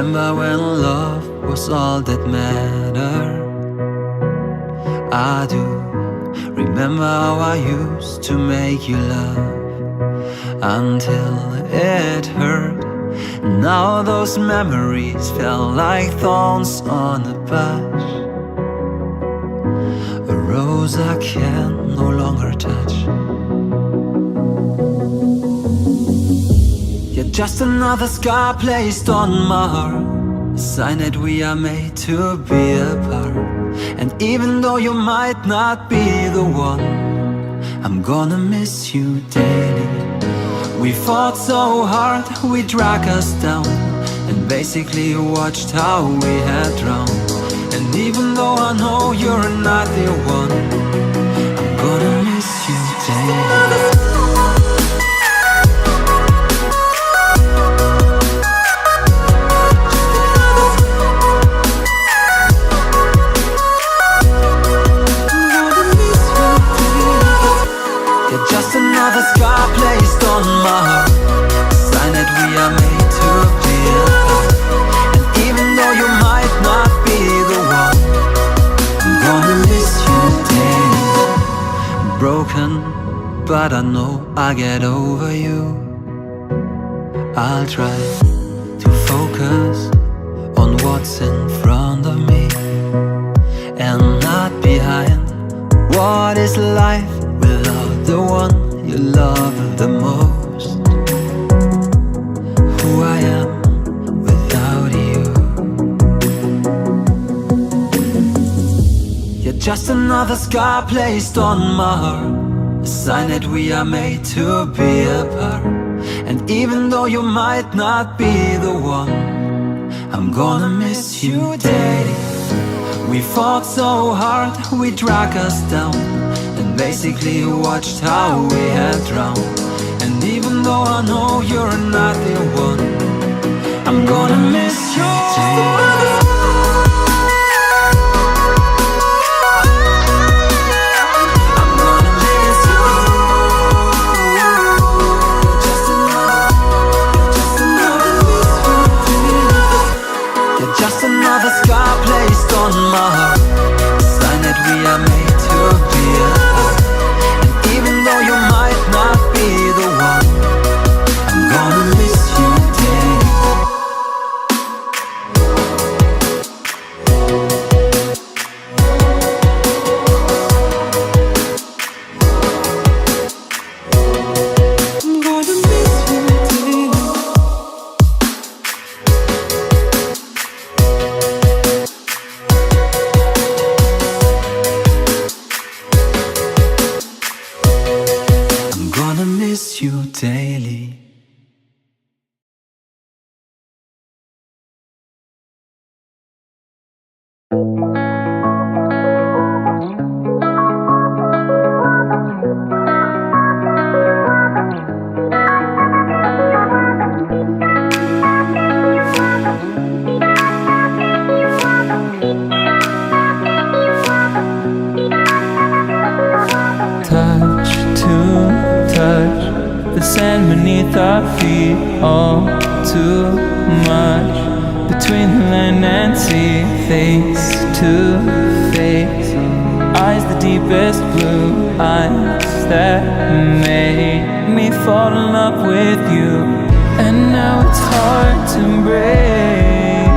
Remember when love was all that mattered? I do remember how I used to make you laugh until it hurt. Now those memories felt like thorns on a patch, a rose I can no longer touch. You're just another scar placed on my heart, a sign that we are made to be apart. And even though you might not be the one, I'm gonna miss you daily. We fought so hard, we dragged us down, and basically watched how we had drowned. And even though I know you're not the one, I'm gonna miss you daily. Another scar placed on my heart, a sign that we are made to be apart. And even though you might not be the one, I'm gonna miss you daily. I'm broken, but I know I'll get over you. I'll try to focus on what's in front of me and not behind. What is life without the one you love the most? Who I am without you. You're just another scar placed on my heart, a sign that we are made to be apart. And even though you might not be the one, I'm gonna miss you daily. We fought so hard, we dragged us down, and basically watched how we had drowned. And even though I know you're not the one, I'm gonna miss you daily. Just another scar placed on my heart, a sign that we are made to be apart. And even though you might not be the one, I'm gonna miss you daily. I'm gonna miss you daily. Miss you daily. Touch to touch the sand beneath our feet, all too much between the land and sea. Face to face, eyes the deepest blue, eyes that made me fall in love with you. And now it's hard to break,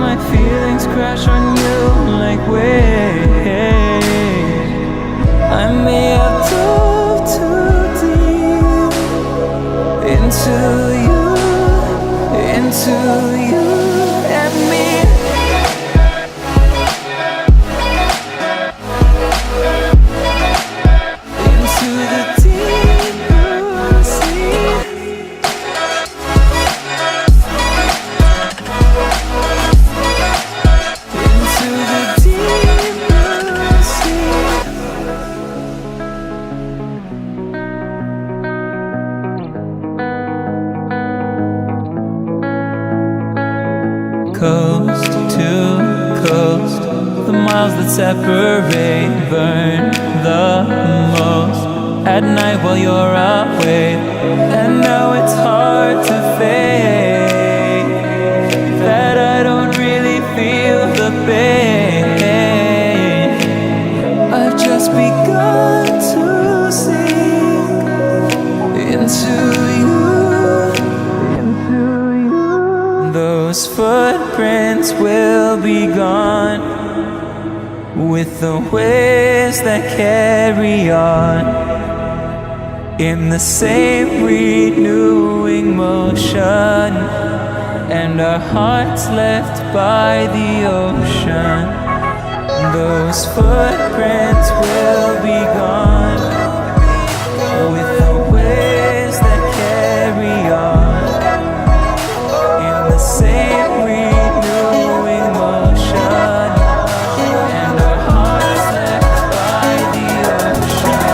my feelings crash on you like waves. I may have dove too deep into you and me. Into the deep blue sea. Into the deep blue sea. Coast to coast, the miles that separate burn the most at night while you're away. And now it's hard to fake just begun to sink into you. Those footprints will be gone with the waves that carry on in the same renewing motion, and our hearts left by the ocean. Those footprints will be gone with the waves that carry on in the same renewing motion, and our hearts left by the ocean.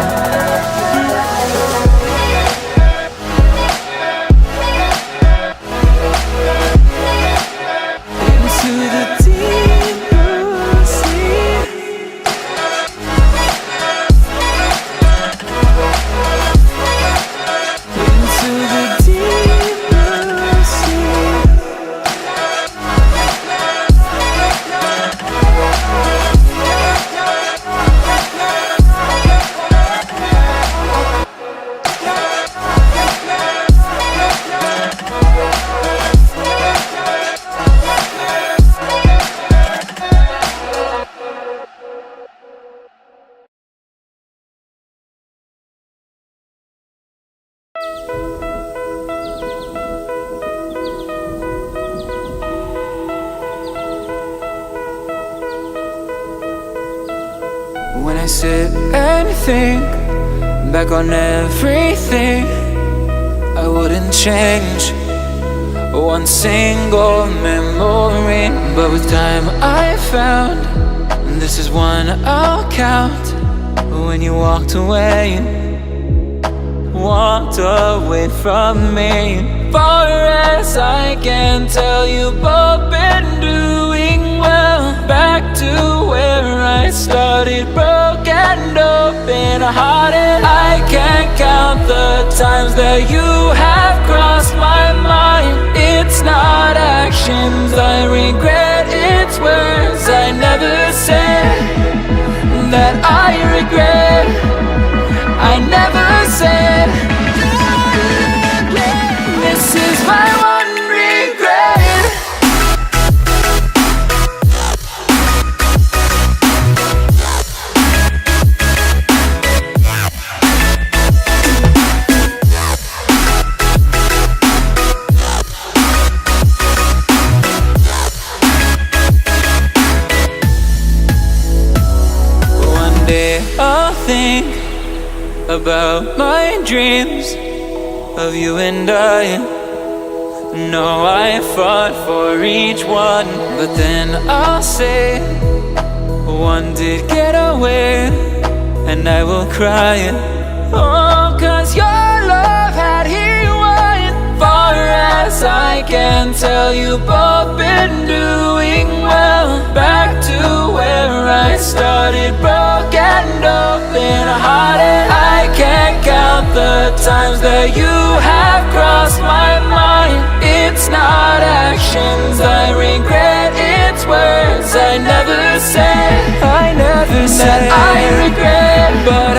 Into the deep blue sea. Into the deep blue sea. When I sit and think back on everything, I wouldn't change one single memory. But with time I found this is one I'll count. When you walked away from me. Far as I can tell, you've both been doing well. Back to where I started, broken open hearted. I can't count the times that you have crossed my mind. It's not actions I regret, it's words I never said that I regret. I never said. This is my one regret. One day I'll think about my dreams of you and I. No, I fought for each one, but then I'll say one did get away, and I will cry. Oh, 'cause your love had he won. Far as I can tell, you both been doing well. Back to where I started, broken open hearted. I can't count the times that you have crossed my mind. It's not actions I regret, it's words I never said. I never said I regret, but